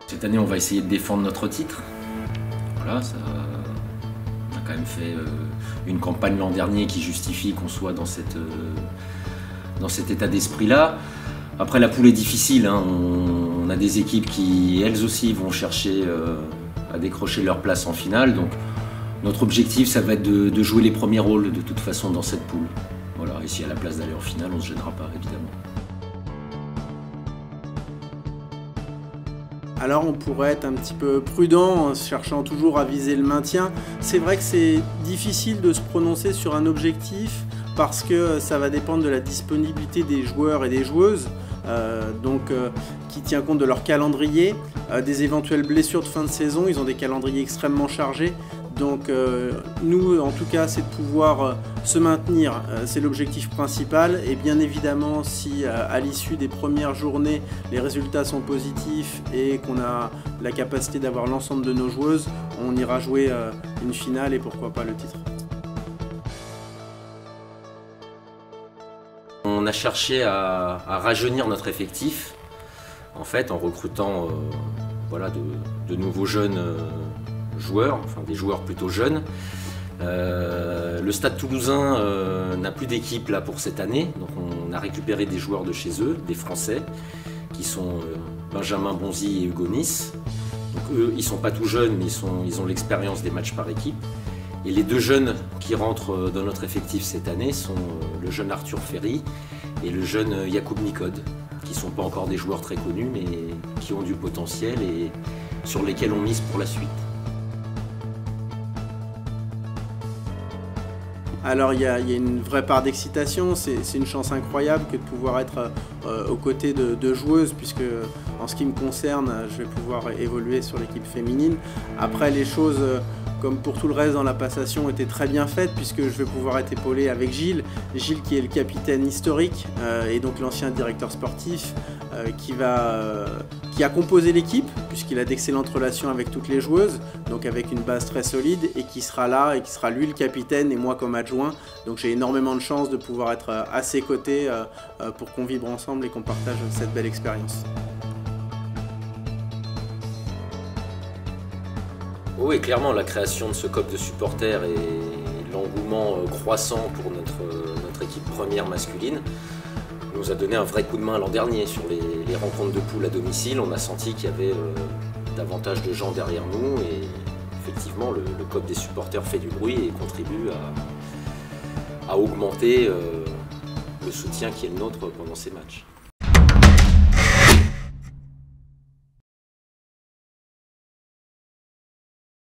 Cette année, on va essayer de défendre notre titre. Voilà, on a quand même fait une campagne l'an dernier qui justifie qu'on soit dans cet état d'esprit-là. Après, la poule est difficile, hein. On a des équipes qui, elles aussi, vont chercher à décrocher leur place en finale. Donc, notre objectif, ça va être de jouer les premiers rôles de toute façon dans cette poule. Voilà. Et s'il y a la place d'aller en finale, on ne se gênera pas, évidemment. Alors on pourrait être un petit peu prudent en cherchant toujours à viser le maintien. C'est vrai que c'est difficile de se prononcer sur un objectif parce que ça va dépendre de la disponibilité des joueurs et des joueuses, qui tient compte de leur calendrier, des éventuelles blessures de fin de saison. Ils ont des calendriers extrêmement chargés. Donc nous, en tout cas, c'est de pouvoir se maintenir, c'est l'objectif principal. Et bien évidemment, si à l'issue des premières journées, les résultats sont positifs et qu'on a la capacité d'avoir l'ensemble de nos joueuses, on ira jouer une finale et pourquoi pas le titre. On a cherché à rajeunir notre effectif, en fait, en recrutant voilà, de nouveaux jeunes joueurs, enfin des joueurs plutôt jeunes. Le Stade Toulousain n'a plus d'équipe là pour cette année, donc on a récupéré des joueurs de chez eux, des Français, qui sont Benjamin Bonzi et Hugo Nice. Donc eux, ils sont pas tout jeunes, mais ils ont l'expérience des matchs par équipe. Et les deux jeunes qui rentrent dans notre effectif cette année sont le jeune Arthur Ferry et le jeune Yacoub Nicode, qui ne sont pas encore des joueurs très connus, mais qui ont du potentiel et sur lesquels on mise pour la suite. Alors il y a une vraie part d'excitation, c'est une chance incroyable que de pouvoir être aux côtés de joueuses, puisque en ce qui me concerne, je vais pouvoir évoluer sur l'équipe féminine. Après, les choses, comme pour tout le reste dans la passation, étaient très bien faites, puisque je vais pouvoir être épaulé avec Gilles. Gilles qui est le capitaine historique et donc l'ancien directeur sportif qui a composé l'équipe, puisqu'il a d'excellentes relations avec toutes les joueuses, donc avec une base très solide, et qui sera là, et qui sera lui le capitaine et moi comme adjoint. Donc j'ai énormément de chance de pouvoir être à ses côtés pour qu'on vibre ensemble et qu'on partage cette belle expérience. Oui, clairement, la création de ce COP de supporters et l'engouement croissant pour notre équipe première masculine nous a donné un vrai coup de main l'an dernier sur les rencontres de poule à domicile. On a senti qu'il y avait davantage de gens derrière nous et effectivement le COP des supporters fait du bruit et contribue à augmenter le soutien qui est le nôtre pendant ces matchs.